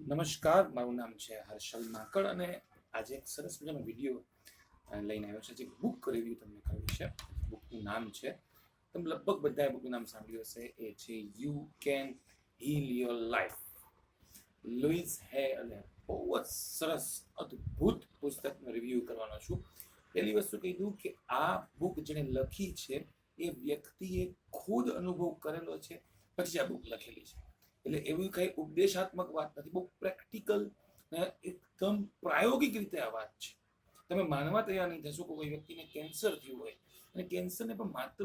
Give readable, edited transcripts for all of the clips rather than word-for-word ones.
નમસ્કાર, મારું નામ છે હર્ષલ માકડ અને આજે એક સરસ મજાનો વિડીયો લઈને આવ્યો છે. જે બુક રિવ્યુ તમને કરવી છે. બુકનું નામ છે, તમે લગભગ બધાએ બુકનું નામ સાંભળ્યું હશે, એ છે you can heal your life. Louis હે અને બહુ જ સરસ અદ્ભુત પુસ્તકનો રિવ્યુ કરવાનો છું. પહેલી વસ્તુ કહી દઉં કે આ બુક જેણે લખી છે એ વ્યક્તિએ ખુદ અનુભવ કરેલો છે, પછી આ બુક લખેલી છે. એટલે એવું કઈ ઉપદેશાત્મક વાત નથી, બહુ પ્રેક્ટિકલ ને એકદમ પ્રાયોગિક રીતે આ વાત છે. તમે માનવા તૈયાર નહીં થશો કે કોઈ વ્યક્તિને કેન્સર થયું હોય અને કેન્સરને પણ માત્ર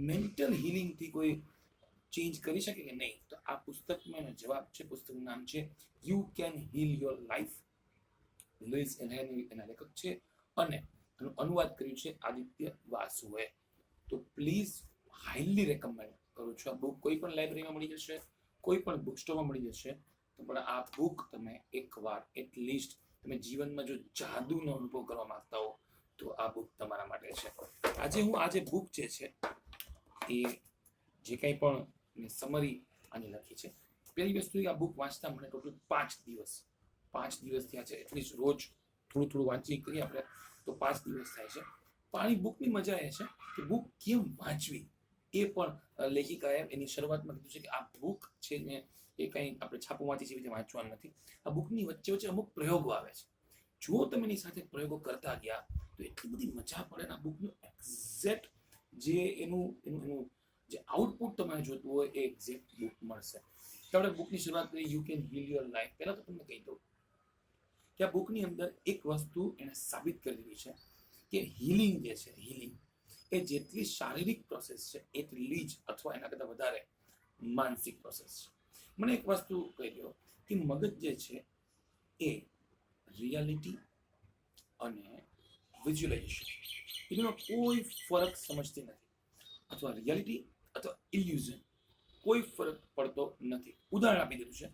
મેન્ટલ હિલિંગથી કોઈ ચેન્જ કરી શકે કે નહીં. તો આ પુસ્તકમાં એનો જવાબ છે. પુસ્તકનું નામ છે you can heal your life. Louise એલહેની એના લેખક છે અને એનું અનુવાદ કર્યું છે આદિત્ય વાસુએ. તો પ્લીઝ હાઈલી રેકમેન્ડ કરું છું. આ બુક કોઈ પણ લાઇબ્રેરીમાં મળી જશે, કોઈ પણ બુક સ્ટોરમાં મળી જશે. તો પણ આ બુક તમે એકવાર એટલીસ્ટ તમે જીવનમાં જો જાદુનો અનુભવ કરવા માંગતા હો તો આ બુક તમારા માટે છે. આજે બુક જે છે એ જે કંઈ પણ મેં સમરી આની લખી છે. પહેલી વસ્તુ આ બુક વાંચતા મને ટોટલ 5 દિવસ થયા છે. એટલીસ્ટ રોજ થોડું થોડું વાંચી કરીએ આપણે તો 5 દિવસ થાય છે. પણ આની બુકની મજા એ છે કે બુક કેમ વાંચવી એ પણ લેખિકાએ એની શરૂઆતમાં કીધું છે કે આ બુક છે ને એ કંઈ આપણે છાપું વાંચી છે રીતે વાંચવાનું નથી. આ બુકની વચ્ચે વચ્ચે અમુક પ્રયોગો આવે છે. જો તમે એની સાથે પ્રયોગો કરતા ગયા તો એટલી બધી મજા પડે ને. આ બુકનું એક્ઝેક્ટ જે એનું એનું એનું જે આઉટપુટ તમારે જોતું હોય એ એક્ઝેક્ટ બુક મળશે. તો આપણે બુકની શરૂઆત કરીએ you can heal your life. પહેલાં તો તમને કહી દઉં કે આ બુકની અંદર એક વસ્તુ એને સાબિત કરી દીધી છે કે હીલિંગ જે છે, હીલિંગ એ જેટલી શારીરિક પ્રોસેસ છે એટલી જ અથવા એના કરતાં વધારે માનસિક પ્રોસેસ છે. મને એક વસ્તુ કહી દો કે મગજ જે છે એ રિયાલિટી અને વિઝ્યુલાઇઝેશન એનો કોઈ ફરક સમજતી નથી, અથવા રિયાલિટી અથવા ઇલ્યુઝન કોઈ ફરક પડતો નથી. ઉદાહરણ આપી દીધું છે.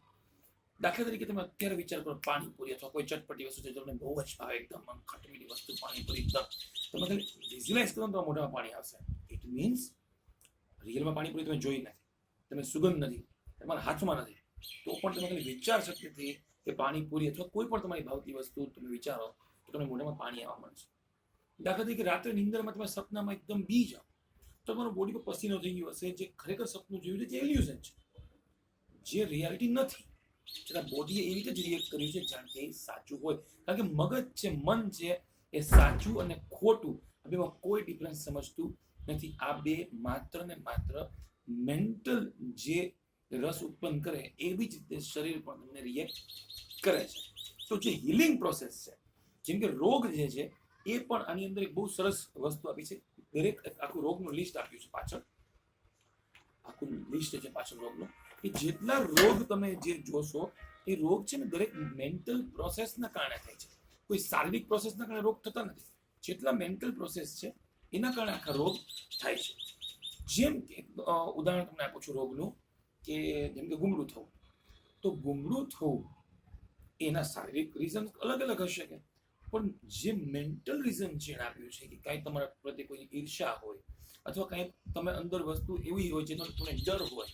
દાખલા તરીકે તમે અત્યારે વિચાર કરો પાણીપુરી અથવા કોઈ ચટપટી વસ્તુ છે તમને બહુ જ ભાવે, એકદમ ખટમીઠી વસ્તુ પાણીપુરી, એકદમ તમે ખાલી વિઝ્યુલાઇઝ કરો તો મોઢામાં પાણી આવશે. ઇટ મીન્સ રિયલમાં પાણીપુરી તમે જોઈ નથી, તમે સુગંધ નથી, તમારા હાથમાં નથી, તો પણ તમે ખાલી વિચાર શક્તિથી કે પાણીપુરી અથવા કોઈ પણ તમારી ભાવતી વસ્તુ તમે વિચારો તો તમને મોઢામાં પાણી આવવા મળશે. દાખલા તરીકે રાત્રે નીંદરમાં તમે સપનામાં એકદમ બી જાઓ તો તમારો બોડી પર પસીનો થઈ ગયો હશે. જે ખરેખર સપનું જોયું છે જે ઇલ્યુઝન છે, જે રિયાલિટી નથી. છતાં બોડીએ એવી રીતે જ રિએક્ટ કર્યું છે જાણ કે એ સાચું હોય. કારણ કે મગજ છે, મન છે, એ સાચું અને ખોટું આ બેમાં કોઈ ડિફરન્સ સમજતું નથી. આ બે માત્ર ને માત્ર મેન્ટલ જે રસ ઉત્પન્ન કરે એવી જ રીતે શરીર પણ તમને રિએક્ટ કરે છે. તો જે હિલિંગ પ્રોસેસ છે, જેમ કે રોગ જે છે એ પણ આની અંદર એક બહુ સરસ વસ્તુ આપી છે. દરેક આખું રોગનું લિસ્ટ આપ્યું છે પાછળ, આખું લિસ્ટ છે પાછળ રોગનું, કે જેટલા રોગ તમે જે જોશો એ રોગ છે ને દરેક મેન્ટલ પ્રોસેસના કારણે થાય છે. કોઈ શારીરિક પ્રોસેસના કારણે રોગ થતા નથી. જેટલા મેન્ટલ પ્રોસેસ છે એના કારણે આખા રોગ થાય છે. જેમ કે ઉદાહરણ તમને આપું છું રોગનું, કે જેમ કે ગુમડું થવું. તો ગુમડું થવું એના શારીરિક રીઝન અલગ અલગ હશે કે, પણ જે મેન્ટલ રીઝન છે એને આપ્યું છે કે કાંઈ તમારા પ્રત્યે કોઈ ઈર્ષા હોય અથવા કાંઈ તમે અંદર વસ્તુ એવી હોય જેનો તમને ડર હોય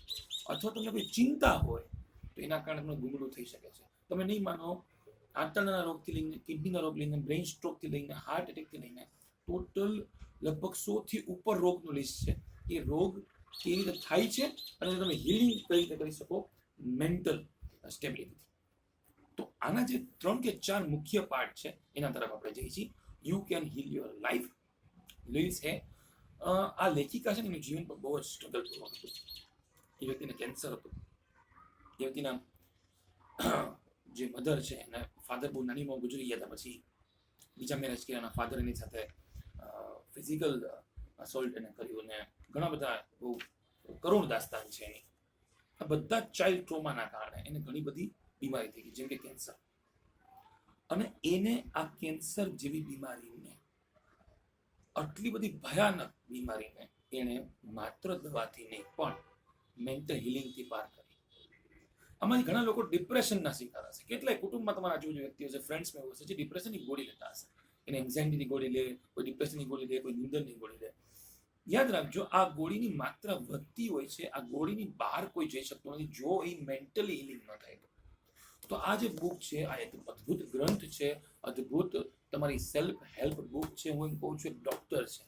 અથવા તમને કોઈ ચિંતા હોય તો એના કારણે તમને ગુમડું થઈ શકે છે. તમે નહીં માનો, આંતરડાના રોગથી લઈને કિડનીના રોગ લઈને બ્રેઇન સ્ટ્રોકથી લઈને હાર્ટ એટેકથી લઈને ટોટલ લગભગ 100થી ઉપર રોગનું લિસ્ટ છે. એ રોગ કેવી રીતે થાય છે અને તમે હિલિંગ કઈ રીતે કરી શકો મેન્ટલ સ્ટેબિલિટી. તો આના જે 3 કે 4 મુખ્ય પાર્ટ છે એના તરફ આપણે જઈએ છીએ. You can heal your life. Louis હે આ લેખિકા છે ને એનું જીવન પર બહુ જ સ્ટ્રગલ પૂર્વક હતું. એ વ્યક્તિને કેન્સર હતું. એ વ્યક્તિના જે મધર છે એના ફાધર બહુ નાની માં ગુજરી ગયા હતા. પછી બીજા મેરેજ કર્યા, ફાધર એની સાથે ફિઝિકલ અસોલ્ટ એને કર્યું અને ઘણા બધા બહુ કરુણ દાસ્તાન છે એની. આ બધા ચાઇલ્ડ ટ્રોમાના કારણે એને ઘણી બધી બીમારી થઈ ગઈ, જેમ કે કેન્સર. અને એને આ કેન્સર જેવી બીમારીને, આટલી બધી ભયાનક બીમારીને એને માત્ર દવાથી નહીં પણ મેન્ટલ હિલિંગથી પાર કરી. આમાંથી ઘણા લોકો ડિપ્રેશનના શિકાર હશે. કેટલાય કુટુંબમાં તમારા આજુબાજુ વ્યક્તિઓ હશે, ફ્રેન્ડ્સમાં એવું હશે જે ડિપ્રેશનની ગોળી લેતા હશે. એને એન્ઝાઇટીની ગોળી લે, કોઈ ડિપ્રેશનની ગોળી લે, કોઈ નિંદનની ગોળી લે. યાદ રાખજો, આ ગોળીની માત્રા વધતી હોય છે. આ ગોળીની બહાર કોઈ જઈ શકતું નથી જો એ મેન્ટલી હિલિંગ ન થાય તો આ જે બુક છે આ એક અદ્ભુત ગ્રંથ છે, અદ્ભુત તમારી સેલ્ફ હેલ્પ બુક છે. હું એમ કહું છું એક ડોક્ટર છે.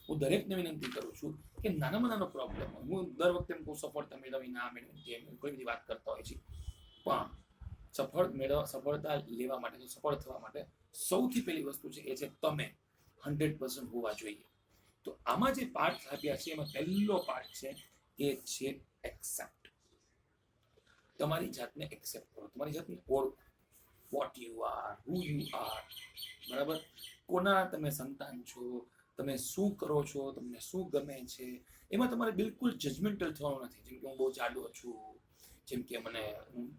હું દરેકને વિનંતી કરું છું કે નાનામાં નાનો પ્રોબ્લેમ હોય, હું દર વખતે એમ કહું સફળતા મેળવી ના મેળવી ઘણી બધી વાત કરતા હોય છે, પણ સફળતા લેવા માટે, સફળ થવા માટે સૌથી પહેલી વસ્તુ છે એ છે તમે 100% હોવા જોઈએ. તો આમાં જે પાર્ટ આપ્યા છે એમાં પહેલો પાર્ટ છે એ છે એક્સેપ્ટ. તમારી જાતને એક્સેપ્ટ કરો, તમારી જાતને ઓળખો. What you are, who you are, બરાબર? કોના તમે સંતાન છો, તમે શું કરો છો, તમને શું ગમે છે, એમાં તમારે બિલકુલ જજમેન્ટલ થવાનું નથી. જેમ કે હું બહુ જાડો છું, જેમ કે મને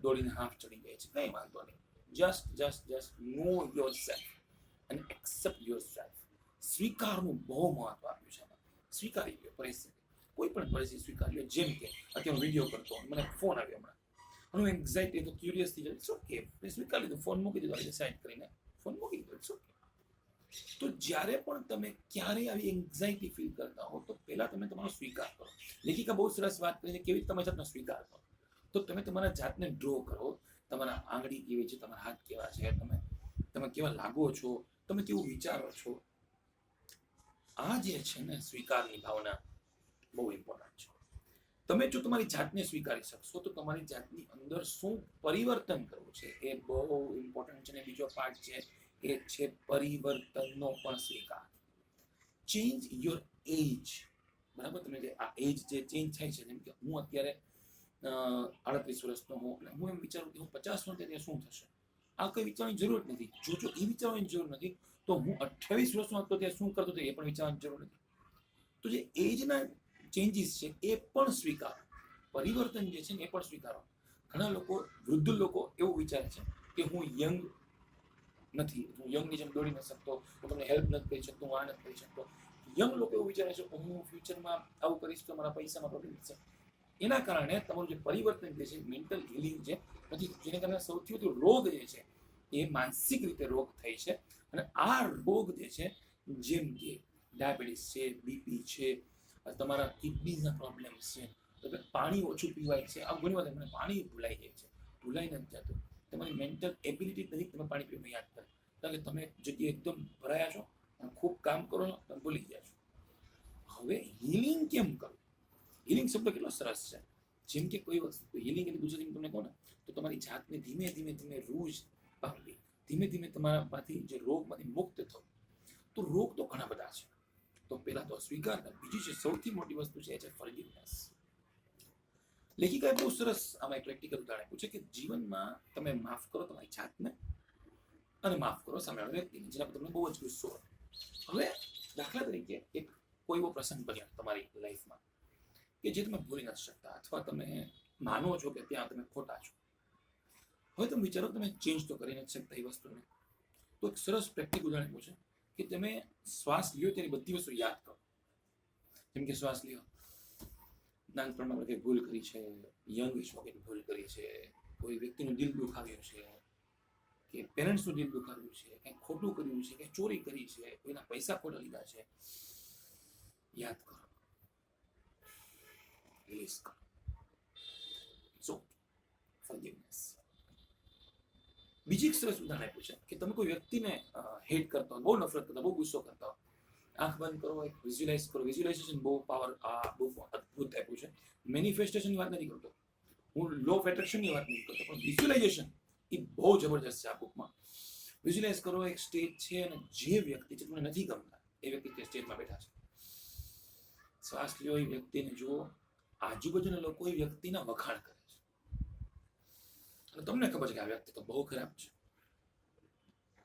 દોડીને હાફ ચડી જાય છે, કંઈ વાંધો નહીં. જસ્ટ નો યોર સેલ્ફ અને એક્સેપ્ટ યોર સેલ્ફ. સ્વીકારનું બહુ મહત્વ આપ્યું છે એમાં. સ્વીકારી લો પરિસ્થિતિ, કોઈ પણ પરિસ્થિતિ સ્વીકારી લો. જેમ કે અત્યારે વિડીયો કરતો મને ફોન આવ્યો હમણાં, હું એન્ઝાઇટી તો ક્યુરિયસ થઈ જાય, ઇટ્સ ઓકે, મેં સ્વીકારી લીધું, ફોન મૂકી દીધો, ડિસાઇડ કરીને ફોન મૂકી દીધો, ઇટ્સ ઓકે. તો જ્યારે પણ તમે ક્યારેય આવી એન્ઝાઇટી ફીલ કરતા હો તો પહેલા તમે તમારો સ્વીકાર કરો. લેખિકા બહુ સરસ વાત કરી છે, કેવી તમારી જાતનો સ્વીકાર કરો. તો તમે તમારા જાતને ડ્રો કરો, તમારા આંગળી કેવી છે, તમારા હાથ કેવા છે, તમે કેવા લાગો છો, તમે કેવું વિચારો છો. આ જે છે ને સ્વીકારની ભાવના બહુ ઇમ્પોર્ટન્ટ છે. તમે જો તમારી જાતને સ્વીકારી શકશો તો તમારી જાતની અંદર શું પરિવર્તન કરવું છે એ બહુ ઇમ્પોર્ટન્ટ છે. અને બીજો પાર્ટ છે એ છે પરિવર્તનનો પણ સ્વીકાર. ચેન્જ યોર એજ, બરાબર? તમે જે આ એજ જે ચેન્જ થાય છે, જેમ કે હું અત્યારે 38 વર્ષનો હું અને હું એમ વિચારું કે હું 50 વર્ષ ત્યારે શું થશે, આ કંઈ વિચારવાની જરૂર નથી. જો એ વિચારવાની જરૂર નથી તો હું 28 વર્ષનો હતો ત્યારે શું કરતો હતો એ પણ વિચારવાની જરૂર નથી. તો જે એજના ચેન્જીસ છે એ પણ સ્વીકારો, પરિવર્તન જે છે ને એ પણ સ્વીકારો. ઘણા લોકો, વૃદ્ધ લોકો એવું વિચારે છે કે હું યંગ નથી, હું યંગની જેમ દોડી નથી શકતો, હું તમને હેલ્પ નથી કરી શકતો, હું આ નથી કરી શકતો. યંગ લોકો એવું વિચારે છે કે હું ફ્યુચરમાં આવું કરીશ તો મારા પૈસામાં પ્રોબ્લેમ થશે. એના કારણે તમારું જે પરિવર્તન જે છે, મેન્ટલ હિલિંગ છે નથી, જેને કારણે સૌથી વધુ રોગ જે છે એ માનસિક રીતે રોગ થાય છે. અને આ રોગ જે છે, જેમ કે ડાયાબિટીસ છે, બીપી છે, તમારા કિડનીના પ્રોબ્લેમ્સ છે, તમે પાણી ઓછું પીવાય છે, આ ઘણી વાર મને પાણી ભૂલાઈ જાય છે, ભૂલાઈ નથી જતું. તમારી મેન્ટલ એબિલિટી નથી તમે પાણી પીવાનું યાદ કરો, કારણ કે તમે જગ્યાએ એકદમ ભરાયા છો અને ખૂબ કામ કરો છો તમે ભૂલી ગયા છો. હવે હિલિંગ કેમ કરવું? હિલિંગ શબ્દ કેટલો સરસ છે. જેમ કે કોઈ વસ્તુ હિલિંગ એટલે ગુજરાતીમાં તમને કહો ને તો તમારી જાતને ધીમે ધીમે રૂજ પામવી, ધીમે ધીમે તમારામાંથી જે રોગમાંથી મુક્ત થવું. તો રોગ તો ઘણા બધા છે. તો પહેલા તો સ્વીકાર, બીજી છે સૌથી મોટી વસ્તુ છે એ છે ફોરગિવનેસ. લેખિકાએ બહુ સરસ આમાં એક પ્રેક્ટિકલ ઉદાહરણ આપ્યું છે કે જીવનમાં તમે માફ કરો તમારી જાતને અને માફ કરો સામેવાળા વ્યક્તિને જેના પર તમને બહુ જ ગુસ્સો હોય. હવે દાખલા તરીકે એક કોઈ એવો પ્રસંગ બન્યો તમારી લાઈફમાં કે જે તમે ભૂલી નથી શકતા, અથવા તમે માનો છો કે ત્યાં તમે ખોટા છો. હવે તમે વિચારો તમે ચેન્જ તો કરી નથી શકતા એ વસ્તુને. તો એક સરસ પ્રેક્ટિકલ ઉદાહરણ આપ્યું છે કે તમે શ્વાસ લ્યો ત્યારે બધી વસ્તુ યાદ કરો. જેમ કે શ્વાસ લ્યો, નાનપણમાં આપણે કંઈ ભૂલ કરી છે, યંગ એજમાં કંઈક ભૂલ કરી છે, કોઈ વ્યક્તિનું દિલ દુખાવ્યું છે, કે પેરેન્ટ્સનું દિલ દુખાવ્યું છે, કંઈક ખોટું કર્યું છે, કંઈક ચોરી કરી છે, કોઈના પૈસા ખોટા લીધા છે, યાદ કરો, રિલીઝ કરો. સો ફોરગિવનેસ. બીજી એક સરસ ઉદાહરણ આપ્યું છે કે તમે કોઈ વ્યક્તિને હેટ કરતા હો, બહુ નફરત કરતા, બહુ ગુસ્સો કરતા હો, આંખ બંધ કરો, એક વિઝ્યુલાઇઝ કરો. વિઝ્યુલાઇઝેશન બહુ પાવર, આ બહુ અદ્ભુત આપ્યું છે. મેનિફેસ્ટેશનની વાત નથી કરતો, હું લો ઓફ એટ્રેક્શનની વાત નથી કરતો, પણ વિઝ્યુલાઇઝેશન એ બહુ જબરજસ્ત છે આ બુકમાં. વિઝ્યુલાઇઝ કરો એક સ્ટેજ છે અને જે વ્યક્તિ છે તમને નથી ગમતા એ વ્યક્તિ સ્ટેજમાં બેઠા છે. શ્વાસ લ્યો, એ વ્યક્તિને જુઓ, આજુબાજુના લોકો એ વ્યક્તિના વખાણ કરે છે અને તમને ખબર છે કે આ વ્યક્તિ તો બહુ ખરાબ છે.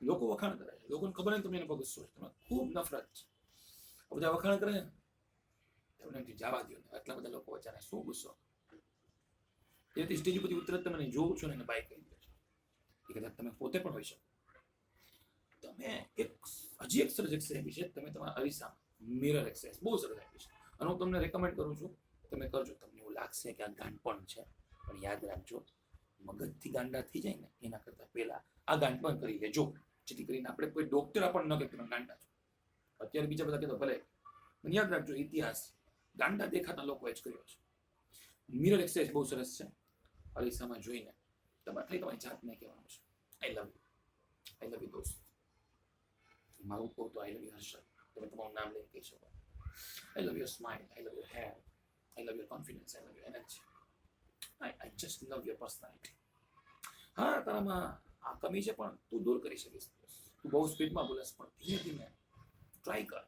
લોકો વખાણ કરે છે, લોકોને ખબર નથી તમને એનો ગુસ્સો છે, તમને ખૂબ નફરત છે. બધા વખાણ કરે ને તમને એમથી જવા દો ને, આટલા બધા લોકો વચ્ચે શું ગુસ્સો. એથી સ્ટેજ ઉપરથી ઉતરત તમે જોઉં છો ને એને બાય કહી દે છે. એ કદાચ તમે પોતે પણ હોઈ શકો. તમે હજી એક સરસ એક્સરસાઇઝ આપી છે, તમે તમારા અરીસામાં મિરર એક્સરસાઇઝ બહુ સરસ આપી છે અને હું તમને રેકમેન્ડ કરું છું તમે કરજો. તમને એવું લાગશે કે આ ગાંડપણ છે, પણ યાદ રાખજો મગજથી ગાંડા થઈ જાય ને એના કરતાં પહેલા આ ગાંડપણ કરી લેજો, જેથી કરીને આપણે કોઈ ડોક્ટર આપણને ન કે તમે ગાંડા છો. અત્યારે બીજા બધા કહેતો ભલે, પણ યાદ રાખજો ઇતિહાસ ગાંડા દેખાતા લોકોએ જ કર્યો છે. મિરર એક્સરસાઇઝ બહુ સરસ છે. અરીસામાં જોઈને તમારે ખાલી તમારી જાતને કહેવાનું છે આઈ લવ યુ દોસ્ત. મારું કહું તો આઈ લવ યુ હર્ષદ, તમે તમારું નામ લઈને કહી શકો. I love your smile, I love your hair, I love your confidence, I love your energy, I just love your personality. હા, તારામાં આ કમી છે પણ તું દૂર કરી શકીશ. તું બહુ સ્પીડમાં બોલસ પણ ધીમે ધીમે ટ્રાય કર.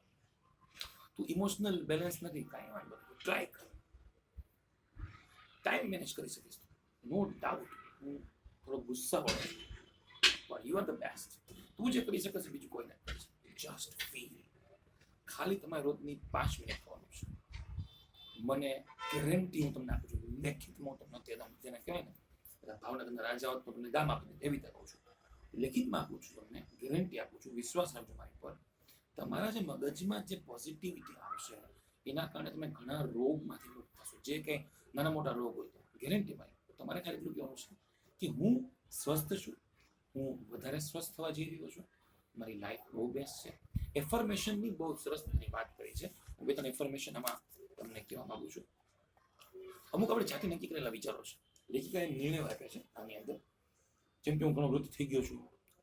તું ઇમોશનલ બેલેન્સ નથી, કાંઈ વાંધો નહીં, ટ્રાય કર. ટાઈમ મેનેજ કરી શકીશ. નો ડાઉટ હું થોડો ગુસ્સા પડે પણ યુ આર ધ બેસ્ટ. તું જે કરી શકે છે બીજું કોઈ નથી કરી શકે. Just feel. ખાલી તમારે રોજની 5 મિનિટ થવાનું છે. મને ગેરંટી હું તમને આપું છું, લેખિતમાં હું તમને કહી દઉં, જેને કહેવાય ને ભાવનગરના રાજાઓ તો તમને ગામ આપી દે એવી રીતે કહું છું. લેખિતમાં આપું છું તમને, ગેરંટી આપું છું, વિશ્વાસ રાખજો મારી પર. તમારા જે મગજમાં જે પોઝિટિવિટી આવશે એના કારણે તમે ઘણા રોગમાંથી મુક્ત થશો. જે કંઈ નાના મોટા રોગ હોય તો ગેરંટી મારી. તમારે ખાલી એટલું કહેવાનું છે કે હું સ્વસ્થ છું, હું વધારે સ્વસ્થ થવા જઈ રહ્યો છું, મારી લાઈફ બહુ બેસ્ટ છે. એફર્મેશનની બહુ સરસ મજાની વાત કરી છે. હું બે ત્રણ એફર્મેશન આમાં તમને કહેવા માંગુ છું. અમુક આપણે જાતે નક્કી કરેલા વિચારો છે. લેખિકાએ નિર્ણય આપ્યા છે આની અંદર. જેમ કે હું ઘણો વૃદ્ધ થઈ ગયો છું,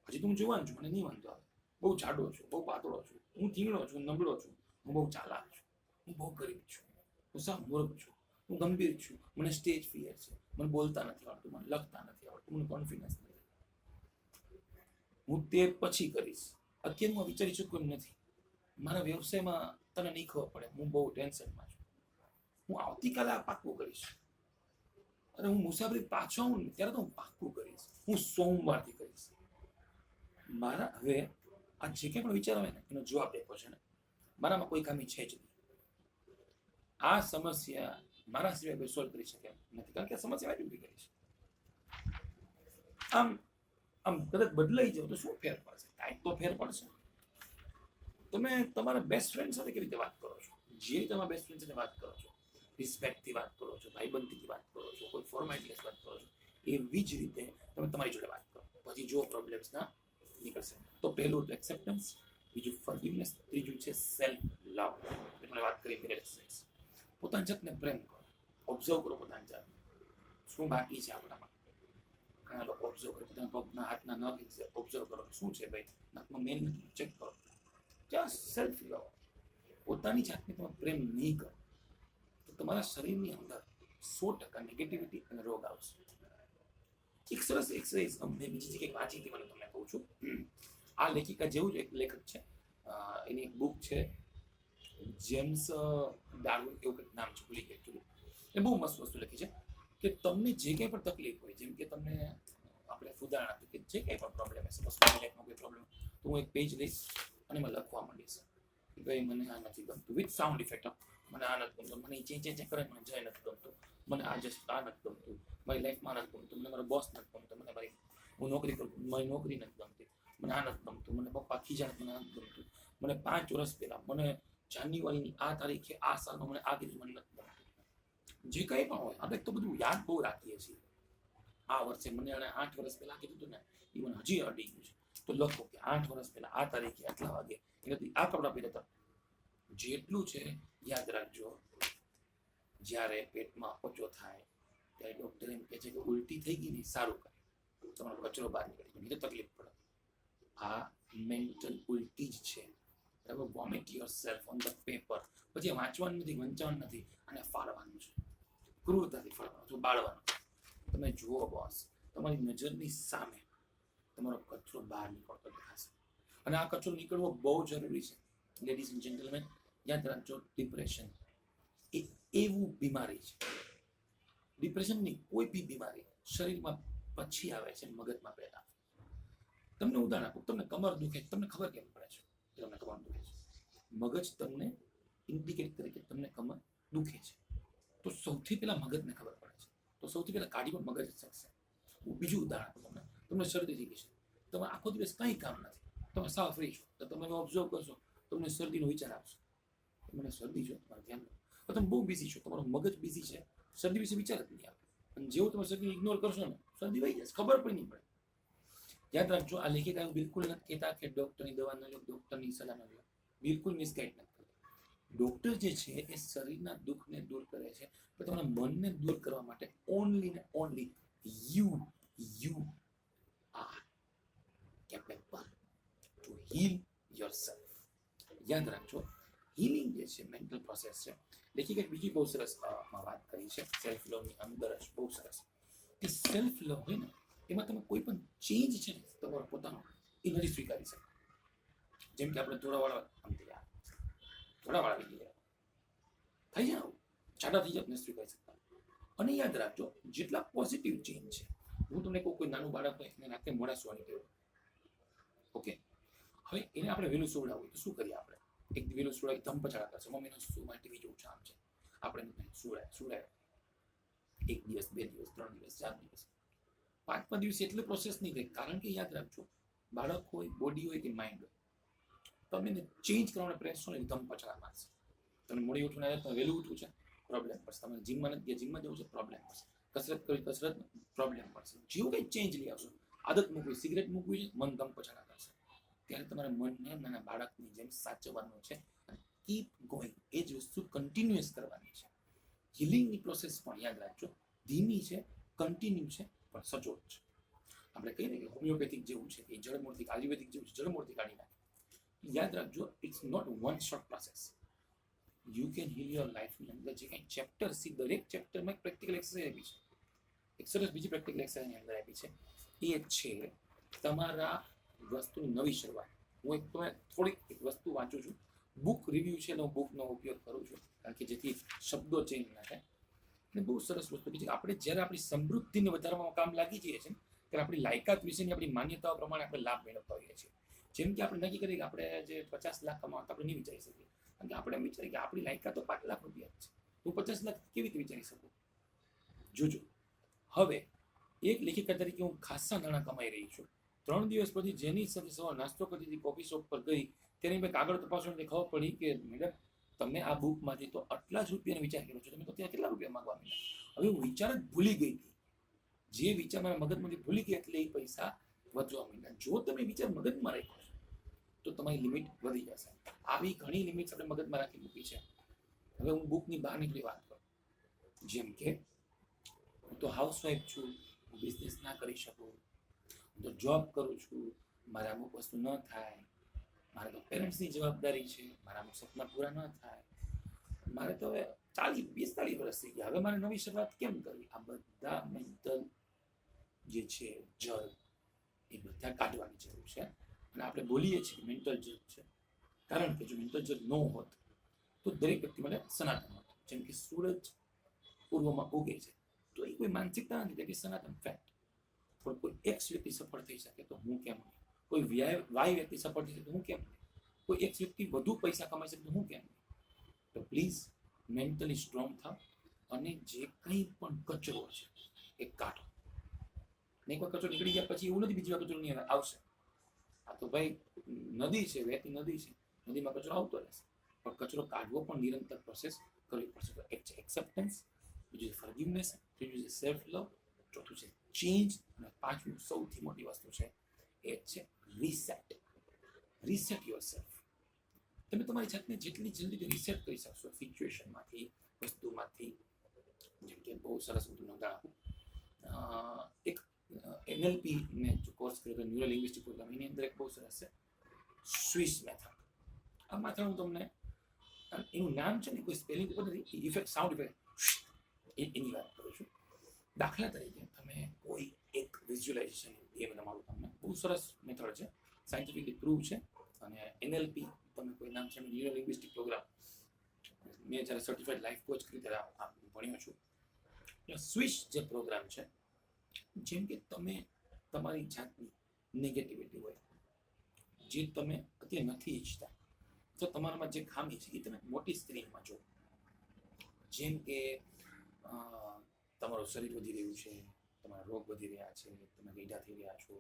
હજી તો હું જુવાન છું, મને નહીં વાંધો આવે. બહુ જાડો છું, બહુ પાતળો છું, હું ધીંગણો છું, નબળો છું, હું બહુ ચાલાક છું, હું બહુ ગરીબ છું, હું સાવ મૂર્ખ છું, હું ગંભીર છું, મને સ્ટેજ ફિયર છે, મને બોલતા નથી આવડતું, મને લખતા નથી આવડતું, મને કોન્ફિડન્સ નથી. હું તે પછી કરીશ. અત્યારે હું વિચારી શકું એમ નથી. મારા વ્યવસાયમાં તને નહીં ખબર પડે, હું બહુ ટેન્શનમાં છું. હું આવતીકાલે આ પાક્કું કરીશ. અને હું મુસાફરી પાછો આવું ને ત્યારે તો હું પાક્કું કરીશ. હું સોમવારથી કરીશ. મારા હવે આ જે કંઈ પણ વિચાર આવે ને એનો જવાબ આપ્યો છે ને, મારામાં કોઈ ખામી છે જ નહીં. આ સમસ્યા મારા સિવાય કોઈ સોલ્વ કરી શકે નથી, કારણ કે સમસ્યા ઊભી કરી છે. આમ કદાચ બદલાઈ જાવ તો શું ફેર પડશે? કાંઈક તો ફેર પડશે. તમે તમારા બેસ્ટ ફ્રેન્ડ સાથે કેવી રીતે વાત કરો છો? જે તમારા બેસ્ટ ફ્રેન્ડ સાથે વાત કરો છો, રિસ્પેક્ટથી વાત કરો છો, ભાઈબંધીથી વાત કરો છો, કોઈ ફોર્માલિટીસ વાત કરો છો, એવી જ રીતે તમે તમારી જોડે વાત કરો. પછી જો પ્રોબ્લેમ્સ ના નીકળશે તો પહેલું એક્સેપ્ટન્સ, બીજું ફોરગિવનેસ, ત્રીજું છે સેલ્ફ લવ. એટલે વાત કરી એક્સરસાઇઝ. પોતાની જાતને પ્રેમ કરો, ઓબ્ઝર્વ કરો પોતાની જાતને. શું બાકી છે આપણામાં? ઘણા લોકો ઓબ્ઝર્વ કરે, પોતાના પગના હાથના નખ ઓબ્ઝર્વ કરો, શું છે ભાઈ નાકમાં મેન ચેક કરો. Just self love. પોતાની જાતને તમે પ્રેમ નહીં કરો તો તમારા શરીરની અંદર 100% નેગેટિવિટી અને રોગ આવશે. એક સરસ એક્સરસાઇઝ મેં બીજી જગ્યાએ વાંચી હતી, મને તમને કહું છું. આ લેખિકા જેવું જ એક લેખક છે, એની એક બુક છે, જેમ્સ ડાર્વિન એવું કંઈક નામ છે, ભૂલી ગયા એકચ્યુઅલી. એ બહુ મસ્ત વસ્તુ લખી છે કે તમને જે કંઈ પણ તકલીફ હોય, જેમ કે તમને આપણે ઉદાહરણ આપ્યું કે જે કંઈ પણ પ્રોબ્લેમ હશે, પર્સનલ લાઈફમાં કોઈ પ્રોબ્લેમ, તો હું એક પેજ લઈશ અને એમાં લખવા માંડીશ કે ભાઈ મને આ નથી ગમતું, વિથ સાઉન્ડ ઇફેક્ટ. મને આ નથી ગમતું, મને ચે કરે, મને જય નથી ગમતું, મને આ નથી ગમતું, મારી લાઈફમાં નથી ગમતું, મને મારો બોસ નથી ગમતો, મને હું નોકરી કરું મારી નોકરી નથી ગમતી, મને આ નથી ગમતું, મને પપ્પા ખીજાણ, મને આ નથી ગમતું, મને 5 વર્ષ પહેલા, મને જાન્યુઆરીની આ તારીખે આ સાલમાં મને આ કીધું, મને નથી ગમતું. જે કંઈ પણ હોય, આપણે તો બધું યાદ બહુ રાખીએ છીએ. આ વર્ષે મને 8 વર્ષ પહેલા કીધું હતું ને, એ મને હજી અડી ગયું છે. તો લખો કે 8 વર્ષ પહેલા આ તારીખે આટલા વાગે એનાથી આ કપડાં પહેર્યા હતા. જેટલું છે યાદ રાખજો. જ્યારે પેટમાં અપચો થાય ત્યારે ડોક્ટર એમ કહે છે કે ઉલટી થઈ ગઈ ને, સારું કરે, તમારો કચરો બહાર નીકળી જાય, એટલે તકલીફ પડે. આ મેન્ટલ ઉલટી જ છે. બરાબર? Vomit your self on the paper. પછી વાંચવાનું નથી, વંચાવાનું નથી, અને ફાળવાનું છે, ક્રૂરતાથી ફાળવાનું છે, બાળવાનું. તમે જુઓ બોસ, તમારી નજરની સામે તમારો કચરો બહાર નીકળતો દેખાશે. અને આ કચરો નીકળવો બહુ જરૂરી છે. લેડીઝ એન્ડ જેન્ટલમેન, યાદ રાખજો, ડિપ્રેશન એ એવું બીમારી છે. ડિપ્રેશનની કોઈ બી બીમારી શરીરમાં પછી આવે છે, મગજમાં પહેલા. તમને ઉદાહરણ આપું, તમને કમર દુખે, તમને ખબર કેમ પડે છે કે તમને કમર દુખે છે? મગજ તમને ઇન્ડિકેટ કરે કે તમને કમર દુખે છે, તો સૌથી પહેલા મગજને ખબર પડે છે. તો સૌથી પહેલા કાઢી પણ મગજ જ શકશે. બીજું ઉદાહરણ આપું તમને શરદી થઈ ગઈ છે, તમે આખો દિવસ કંઈ કામ નથી, તમે સાવ ફ્રી છો, તો તમે ઓબ્ઝર્વ કરશો, તમને શરદીનો વિચાર આવશે. મને શરદી છે, તમારે ધ્યાન રાખો. તમે બહુ બિઝી છો, તમારો મગજ બિઝી છે, શરદી વિશે વિચાર જ નહીં આવે. અને જેવું તમે શરદી ઇગ્નોર કરશો ને, શરદી વહી જશે, ખબર પણ નહીં પડે. યાદ રાખજો, આ લેખિકા એવું બિલકુલ નથી કહેતા કે ડૉક્ટરની દવા ન લો, ડૉક્ટરની સલાહ ન લો. બિલકુલ મિસગાઈડ નથી કરતા. ડૉક્ટર જે છે એ શરીરના દુઃખને દૂર કરે છે, પણ તમારા મનને દૂર કરવા માટે ઓનલી ને only you are capable to heal yourself. યાદ રાખજો, હીલિંગ જે છે મેન્ટલ પ્રોસેસ છે. લેખિકાએ બીજી બહુ સરસ વાત કરી છે સેલ્ફ લવની અંદર જ, બહુ સરસ કે સેલ્ફ લવ હોય ને એમાં તમે કોઈ પણ ચેન્જ છે ને તમારો પોતાનો એ નથી સ્વીકારી શકતા. જેમ કે આપણે થોડાવાળા આવી ગયા થઈ જાવ ચાટા થઈ જાવ, નથી સ્વીકારી શકતા. અને યાદ રાખજો, જેટલા પોઝિટિવ ચેન્જ છે, હું તમને કહું, કોઈ નાનું બાળક હોય એને રાતે મોડા સુવાની ટેવ, ઓકે, હવે એને આપણે વહેલું સુવડાવવું તો શું કરીએ આપણે? એક વહેલું સુવડાવી ધમપછાડા કરશે, મમ્મીનો શું માટે ટીવી જોવું છે, આમ છે, આપણે સુવડાય 1 દિવસ 2 દિવસ 3 દિવસ 4 દિવસ 5મા દિવસે એટલે પ્રોસેસ નહીં થાય. કારણ કે યાદ રાખજો, બાળક હોય, બોડી હોય કે માઇન્ડ હોય, તમે એને ચેન્જ કરવાનો પ્રયાસ કરો ને ધમપછાડા મારશે. તમને મોડી ઉઠવું આવે, તમે વહેલું ઉઠવું છે, પ્રોબ્લેમ પડશે. તમે જીમમાં નથી ગયા, જીમમાં જવું છે, પ્રોબ્લેમ પડશે. કસરત કરવી, કસરત, પ્રોબ્લેમ પડશે. જેવું કંઈ ચેન્જ લઈ આવશો, આદત મૂકવી, સિગરેટ મૂકવી છે, મન ધમપછાડા કરશે. ત્યારે તમારે મનને નાના બાળકની જેમ સાચવવાનું છે અને કીપ ગોઈંગ, એ જ વસ્તુ કન્ટિન્યુઅસ કરવાની છે. હિલિંગની પ્રોસેસ પણ યાદ રાખજો, ધીમી છે, કન્ટિન્યુ છે, પણ સચોટ છે. આપણે કહીએ ને કે હોમિયોપેથિક જેવું છે, કે જળમૂળથી, આયુર્વેદિક જેવું છે, જળમૂળથી કાઢી નાખે. યાદ રાખજો, it's not one short process. You can heal your લાઈફની અંદર જે કંઈ ચેપ્ટર છે, દરેક ચેપ્ટરમાં એક પ્રેક્ટિકલ એક્સરસાઇઝ આપી છે. એક સરસ બીજી પ્રેક્ટિકલ એક્સરસાઇઝની અંદર આપી છે, એ છે તમારા વસ્તુની નવી શરૂઆત. હું થોડીક એક વસ્તુ વાંચું છું, બુક રિવ્યુ છે, હું બુકનો ઉપયોગ કરું છું, કારણ કે જેથી શબ્દો ચેન્જ ના થાય. અને બહુ સરસ વસ્તુ કે આપણે જ્યારે આપણી સમૃદ્ધિને વધારવામાં કામ લાગી જઈએ છીએ ત્યારે આપણી લાયકાત વિશેની આપણી માન્યતાઓ પ્રમાણે આપણે લાભ મેળવતા હોઈએ છીએ. જેમ કે આપણે નક્કી કરીએ કે આપણે જે 50 લાખ કમાવતા આપણે નહીં વિચારી શકીએ, કારણ કે આપણે વિચારીએ કે આપણી લાયકાત તો 5 લાખ રૂપિયા છે, હું 50 લાખ કેવી રીતે વિચારી શકું? જોજો, હવે એક લેખિકા તરીકે હું ખાસા નાણાં કમાઈ રહી છું. 3 દિવસ પછી જેની સાથે સવાર નાસ્તો કરતી હતી, કોફી શોપ પર ગઈ, ત્યારે મેં કાગળ તપાસવા ખબર પડી કે મેડમ, તમે આ બુકમાંથી તો આટલા જ રૂપિયાનો વિચાર કર્યો છો, તમે તો ત્યાં કેટલા રૂપિયા માંગવા માંડ્યા? હવે હું વિચાર જ ભૂલી ગઈ હતી, જે વિચાર મારા મગજમાંથી ભૂલી ગયા એટલે એ પૈસા વધવા માંડ્યા. જો તમે વિચાર મગજમાં રાખ્યો તો તમારી લિમિટ વધી જશે. આવી ઘણી લિમિટ્સ આપણે મગજમાં રાખી મૂકી છે. હવે હું બુકની બહાર નીકળી વાત કરું, જેમ કે હું તો હાઉસવાઈફ છું, હું બિઝનેસ ના કરી શકું, હું તો જોબ કરું છું, મારે અમુક વસ્તુ ન થાય, મારે તો પેરેન્ટ્સની જવાબદારી છે, મારા અમુક સપના પૂરા ન થાય, મારે તો હવે 40-45 વર્ષ થઈ ગયા, હવે મારે નવી શરૂઆત કેમ કરવી? આ બધા મેન્ટલ જે છે જળ, એ બધા કાઢવાની જરૂર છે. અને આપણે બોલીએ છીએ મેન્ટલ જળ છે, કારણ કે જો મેન્ટલ જળ ન હોત તો દરેક વ્યક્તિ માટે સનાતન હોત. જેમ કે સૂરજ પૂર્વમાં ઉગે છે, તો એ કોઈ માનસિકતા નથી, કે સનાતન ફેક્ટ. પણ કોઈ એક વ્યક્તિ સફળ થઈ શકે તો હું કેમ નહીં? કોઈ વાય વ્યક્તિ સફળ થઈ શકે તો હું કેમ નહીં? કોઈ એક વ્યક્તિ વધુ પૈસા કમાઈ શકે તો હું કેમ નહીં? તો પ્લીઝ મેન્ટલી સ્ટ્રોંગ થાવ અને જે કંઈ પણ કચરો છે એ કાઢો. એક વાર કચરો નીકળી ગયા પછી એવું નથી બીજી વાર કચરો નહીં આવશે. આ તો ભાઈ નદી છે, વહેતી નદી છે, નદીમાં કચરો આવતો રહેશે, પણ કચરો કાઢવો પણ નિરંતર પ્રોસેસ કરવી પડશે. તો એક છે એક્સેપ્ટન્સ, બીજું છે ફોરગિવનેસ, ત્રીજું છે સેલ્ફ લવ, ચોથું છે ચેન્જ, અને પાંચમું સૌથી મોટી વસ્તુ છે એ છે રીસેટ. Reset yourself. તમે તમારી જાતને જેટલી જલ્દી રીસેટ કરી શકશો સિચ્યુએશનમાંથી, વસ્તુમાંથી, જેમ કે બહુ સરસ હું તમને આપું, એક NLP મેં જો કોર્સ કર્યો હતો, ન્યુરો લિંગ્વિસ્ટિક પ્રોગ્રામ, એની અંદર એક બહુ સરસ છે સ્વિસ મેથડ. આ મેથડ હું તમને, એનું નામ છે ને કોઈ સ્પેલિંગ ઉપર નથી, ઇફેક્ટ, સાઉન્ડ ઇફેક્ટ, એની વાત કરું છું. દાખલા તરીકે તમે કોઈ એક વિઝ્યુલાઇઝેશન ગેમ રમાડું, તમને બહુ સરસ મેથડ છે, સાયન્ટિફિકલી પ્રૂવ છે. અને NLP તમે કોઈ નામ છે, ન્યુરો લિંગ્વિસ્ટિક પ્રોગ્રામ, મેં જ્યારે સર્ટિફાઈડ લાઈફ કોચ કરી ત્યારે ભણ્યો છું. સ્વિચ જે પ્રોગ્રામ છે, જેમ કે તમે તમારી જાતની નેગેટિવિટી હોય, જે તમે અત્યારે નથી ઈચ્છતા, તો તમારામાં જે ખામી છે એ તમે મોટી સ્ક્રીનમાં જુઓ. જેમ કે તમારું શરીર વધી રહ્યું છે, તમારા રોગ વધી રહ્યા છે, તમે ગઈઢા થઈ રહ્યા છો,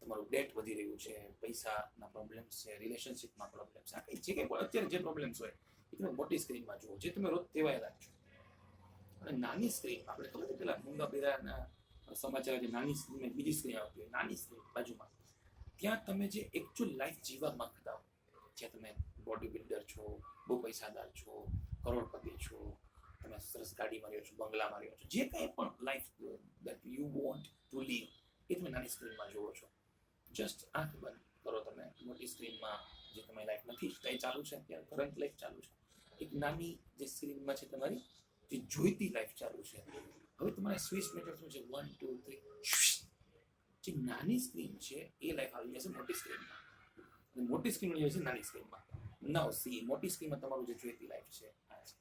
તમારું ડેટ વધી રહ્યું છે, પૈસાના પ્રોબ્લેમ્સ છે, રિલેશનશિપમાં પ્રોબ્લેમ્સ છે, જે કંઈ પણ અત્યારે જે પ્રોબ્લેમ્સ હોય એ તમે મોટી સ્ક્રીનમાં જુઓ, જે તમે રોજ ટેવાયેલા છો. અને નાની સ્ક્રીન, આપણે ખબર છે પેલા મૂંગા બેરાના સમાચાર, જે નાની સ્ક્રીન, બીજી સ્ક્રીન આવતી હોય, નાની સ્ક્રીન બાજુમાં, ત્યાં તમે જે એકચ્યુઅલ લાઈફ જીવવા માંગતા હો, જ્યાં તમે બોડી બિલ્ડર છો, બહુ પૈસાદાર છો, કરોડપતિ છો, તમે સરસ ગાડીમાં રહ્યો છો, બંગલામાં રહ્યો છો, જે કંઈ પણ life that you want to live, એ સ્ક્રીનમાં જુઓ છો. જસ્ટ આંખ બંધ કરો તમે. મોટી સ્ક્રીનમાં જે તમારી લાઈફ નથી કંઈ ચાલુ છે, અત્યારે કરંટ લાઈફ ચાલુ છે. એક નાની જે સ્ક્રીનમાં છે તમારી જે જોઈતી લાઈફ ચાલુ છે. હવે તમારે સ્વિચ મેથડ શું છે? 1 2 3. જે નાની સ્ક્રીન છે એ લાઈફ આવી જશે મોટી સ્ક્રીનમાં, અને મોટી સ્ક્રીન આવી જશે નાની સ્ક્રીનમાં. નાવ સી મોટી સ્ક્રીનમાં તમારું જે જોઈતી લાઈફ છે આ છે.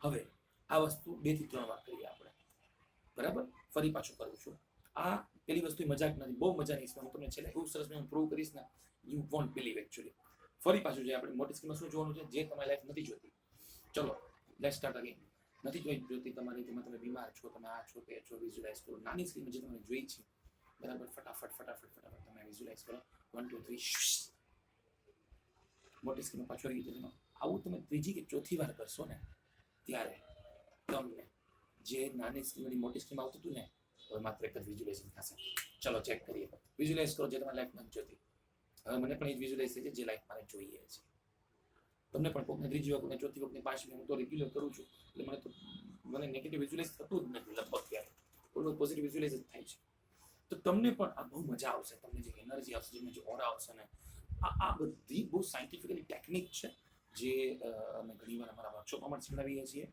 હવે આ વસ્તુ 2 થી 3 વાર કરીએ આપણે, બરાબર? ફરી પાછું કરું છું. આ પેલી વસ્તુ મજાક નથી, બહુ મજાની છે. હું તમને છેલ્લે એવું સરસ હું પ્રૂવ કરીશ ને, યુ વોન્ટ બિલીવ એકચ્યુઅલી. ફરી પાછું જે આપણે મોટી સ્ક્રીનમાં શું જોવાનું છે? જે તમારી લાઈફ નથી જોતી. ચલો લેટ્સ સ્ટાર્ટ અગેન. નથી જોતી તમારી, જેમાં તમે બીમાર છો, તમે આ છો તે છો, વિઝ્યુલાઇઝ કરો. નાની સ્ક્રીનમાં જે તમે જોઈ છે, બરાબર? ફટાફટ તમે વિઝ્યુલાઇઝ કરો. 1 2 3. મોટી સ્ક્રીનમાં પાછું આવી જશે. આવું તમે ત્રીજી કે ચોથી વાર કરશો ને, ત્યારે તમને જે નાની સ્ક્રીનની મોટી સ્ક્રીનમાં આવતું હતું ને, હવે માત્ર એક જ વિઝ્યુલાઇઝેશન થશે. ચલો ચેક કરીએ. વિઝ્યુલાઇઝ કરો જે તમારી લાઈફ નથી જોતી. હવે મને પણ એ જ વિઝ્યુલાઇઝ થઈ છે જે લાઈફ મારે જોઈએ છે. તમને પણ કોઈકને ત્રીજી વખત, ચોથી વખત, પાંચમી હું તો રેગ્યુલર કરું છું, એટલે મને નેગેટિવ વિઝ્યુલાઇઝ થતું જ નથી લગભગ ક્યારે. ઓલમોસ્ટ પોઝિટિવ વિઝ્યુલાઇઝ જ થાય છે. તો તમને પણ આ બહુ મજા આવશે. તમને જે એનર્જી આવશે, જે ઓરા આવશે ને, આ બધી બહુ સાયન્ટિફિકલી ટેકનિક છે જે અમે ઘણીવાર અમારા વર્કશોપમાં પણ શીખવાડીએ છીએ.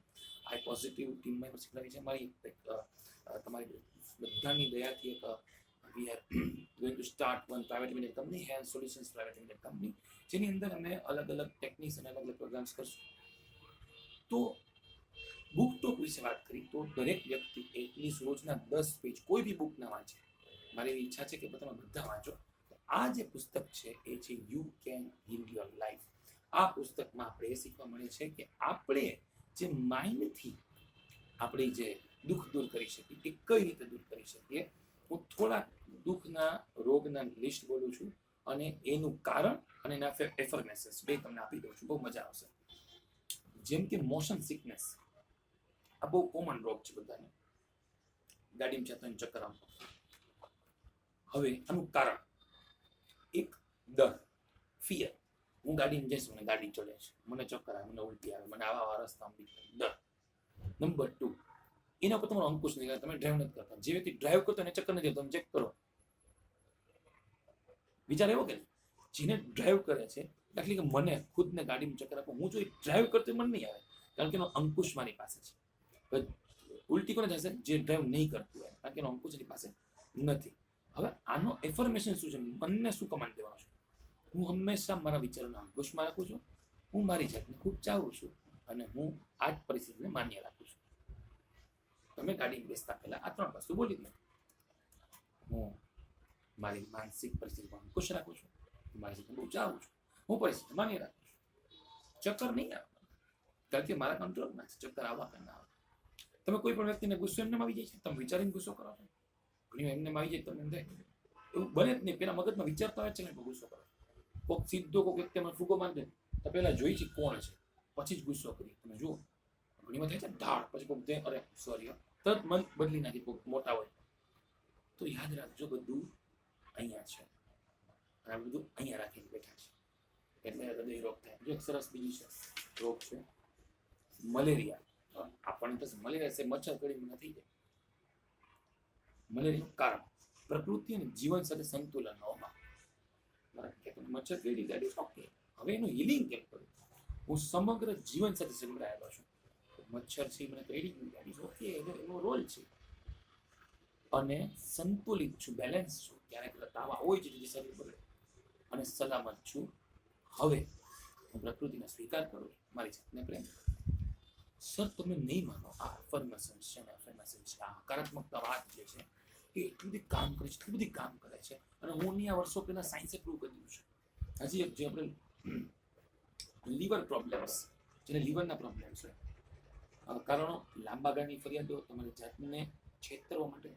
આ પોઝિટિવ ટીમમાં પણ શીખવાડીએ છીએ. અમારી તમારી બધાની દયાથી એક we are going to start one private limited company, health solutions private limited company, જેની અંદર અમે અલગ અલગ ટેકનિક્સ અને અલગ અલગ પ્રોગ્રામ્સ કરશું. તો બુક ટોક વિશે વાત કરી તો દરેક વ્યક્તિ એટલીસ્ટ રોજના 10 પેજ કોઈ બી બુક ના વાંચે. મારી એવી ઈચ્છા છે કે તમે બધા વાંચો. આ જે પુસ્તક છે એ છે you can heal your life. આ પુસ્તકમાં આપણે એ શીખવા મળે છે કે આપણે જે માઇન્ડથી આપણી જે દુઃખ દૂર કરી શકીએ એ કઈ રીતે દૂર કરી શકીએ. હું થોડા દુઃખના રોગના લિસ્ટ બોલું છું અને એનું કારણ અને એના એફર્મેશન્સ બે તમને આપી દઉં છું. બહુ મજા આવશે. જેમ કે મોશન સિકનેસ, આ બહુ કોમન રોગ છે બધાને. ગાડીમાં જતા ચક્કર આવતો. હવે આનું કારણ એક ડર, ફિયર. હું ગાડીમાં જઈશ, મને ગાડી ચડે છે, મને ચક્કર આવે, મને ઉલટી આવે, મને આવા રસ્તામાં ડર. નંબર 2, એના પર તમારો અંકુશ નહીં. તમે ડ્રાઈવ નથી કરતા. જે વ્યક્તિ ડ્રાઈવ કરતો એને ચક્કર નથી આવતો. તમે ચેક કરો. વિચાર એવો કે જેને ડ્રાઈવ કરે છે, એટલે કે મને ખુદને ગાડીમાં ચક્કર આપો, હું જો ડ્રાઈવ કરતો મને નહીં આવે, કારણ કે એનો અંકુશ મારી પાસે છે. ઉલટી કોને થશે? જે ડ્રાઈવ નહીં કરતું હોય, કારણ કે એનો અંકુશ એની પાસે નથી. હવે આનો એફર્મેશન શું છે? મનને શું કમાન્ડ દેવાનો છે? હું હંમેશા મારા વિચારોના અંકુશમાં રાખું છું. હું મારી જાતને ખૂબ ચાહું છું અને હું આ જ પરિસ્થિતિને માન્ય રાખું છું. તમે ગાડી બેસતા પહેલા આ 3 વસ્તુ બોલી દો. હું મારી માનસિક પરિસ્થિતિમાં અંકુશ રાખું છું, મારી જાતને બહુ ચાહું છું, હું પરિસ્થિતિ માન્ય રાખું છું. ચક્કર નહીં આવે, કારણ કે મારા કંટ્રોલમાં છે. ચક્કર આવવા કે ના આવે. તમે કોઈ પણ વ્યક્તિને ગુસ્સો એમને આવી જાય છે, તમે વિચારીને ગુસ્સો કરો છો. ઘણી એમને આવી જાય, તમને થાય એવું બને જ નહીં. પેલા મગજમાં વિચારતા હોય છે ને ગુસ્સો કરો. કોઈક સીધો કોઈ વ્યક્તિ મને ફૂગો મારી દે તો પહેલા જોઈ છે કોણ છે, પછી જ ગુસ્સો કરી. તમે જુઓ ઘણીમાં થાય છે ધાડ, પછી કોઈક દે અરે સોરી, તરત મન બદલી નાખી. કોઈક મોટા હોય તો યાદ રાખજો બધું અહીંયા છે અને આ બધું અહીંયા રાખીને બેઠા છે, એટલે હૃદય રોગ થાય. જો એક સરસ બીજી છે રોગ છે મલેરિયા. આપણને તો મલેરિયા છે મચ્છર કડીમાં નથી જાય. મલેરિયાનું કારણ પ્રકૃતિ અને જીવન સાથે સંતુલન ન હોવા. મચ્છર કડી ગાડી ઓકે, હવે એનું હિલિંગ કેમ કરું? હું સમગ્ર જીવન સાથે સંકળાયેલો છું. મચ્છર છે મને કડી ગાડી ઓકે, એનો રોલ છે. અને સંતુલિત છું, બેલેન્સ છું. ક્યારેક તાવા હોય છે જેથી શરીર બગડે અને સલામત છું. હવે હું પ્રકૃતિને સ્વીકાર કરું, મારી જાતને પ્રેમ. સર તમે નહીં માનો, આ અફર્મેશન છે ને, અફર્મેશન છે, આ હકારાત્મકતા વાત જે છે એ એટલી બધી કામ કરે છે, એટલી બધી કામ કરે છે. અને હું આ વર્ષો પહેલા સાયન્સે પ્રૂવ કરી દીધું છે. હજી એક જે આપણે લીવર પ્રોબ્લેમ્સ, જેને લીવરના પ્રોબ્લેમ્સ હોય, કારણો લાંબા ગાળની ફરિયાદો, તમારી જાતને છેતરવા માટે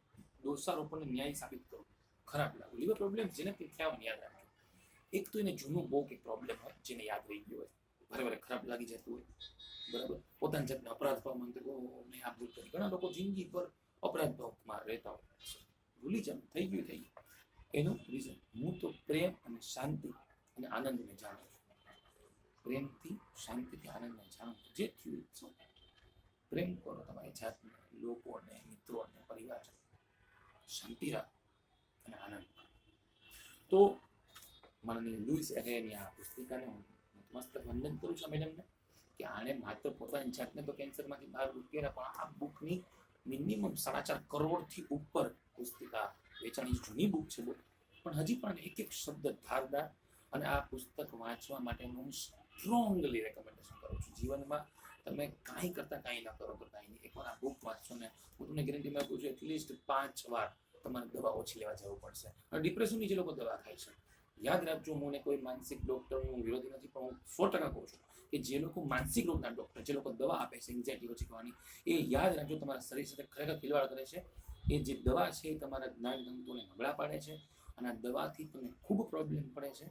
દોષારોપણને ન્યાય સાબિત કરો, ખરાબ લાગુ. લીવર પ્રોબ્લેમ જેને કંઈક થયા યાદ રાખજો. એક તો એને જૂનું બહુ કંઈક પ્રોબ્લેમ હોય જેને યાદ રહી ગયો હોય, વારે વારે ખરાબ લાગી જતું હોય, બરાબર. પોતાની જાતને અપરાધ ભાવ માનતો મેં આ ભૂલ કરી. ઘણા લોકો જિંદગી પર અપરાધ ભાવમાં રહેતા હોય. ભૂલી જાવ, થઈ ગયું. એનું રીઝન હું તો પ્રેમ અને શાંતિ અને આનંદને જાણું છું. પ્રેમથી, શાંતિથી, આનંદને જાણું છું. જે થયું પ્રેમ કરો તમારી જાતને, લોકોને, મિત્રોને, પરિવાર. શાંતિ રાખો અને આનંદ કરો. તો માનનીય લુઈસ એરેની આ પુસ્તિકાને હું મસ્ત વંદન કરું છું મેડમને કે આણે માત્ર પોતાની જાતને તો કેન્સરમાંથી બહાર ઉકેલા, પણ આ બુકની મિનિમમ 4.5 કરોડથી ઉપર પુસ્તિકા વેચાણી. જૂની બુક છે બુક, પણ હજી પણ એક એક શબ્દ ધારદાર. અને આ પુસ્તક વાંચવા માટેનું હું સ્ટ્રોંગલી રેકમેન્ડેશન કરું છું. જીવનમાં તમે કાંઈ કરતા કાંઈ ના કરો તો કાંઈ નહીં, એકવાર આ બુક વાંચશો ને હું તમને ગેરંટી આપું છું એટલીસ્ટ 5 વાર તમારે દવા ઓછી લેવા જવું પડશે. અને ડિપ્રેશનની જે લોકો દવા ખાય છે, યાદ રાખજો, હું કોઈ માનસિક ડૉક્ટરનું વિરોધી નથી, પણ હું 100% કહું છું કે જે લોકો માનસિક રોગના ડૉક્ટર, જે લોકો દવા આપે છે એન્ઝાઇટી ઓછી કરવાની, એ યાદ રાખજો તમારા શરીર સાથે ખરેખર ખિલવાડ કરે છે. એ જે દવા છે એ તમારા જ્ઞાનતંતુને નબળા પાડે છે, અને આ દવાથી તમને ખૂબ પ્રોબ્લેમ પડે છે.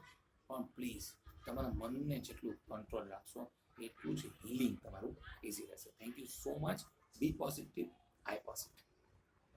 પણ પ્લીઝ તમારા મનને જેટલું કંટ્રોલ રાખશો એટલું જ હિલિંગ તમારું ઇઝી રહેશે. Thank you so much. Be positive, I positive.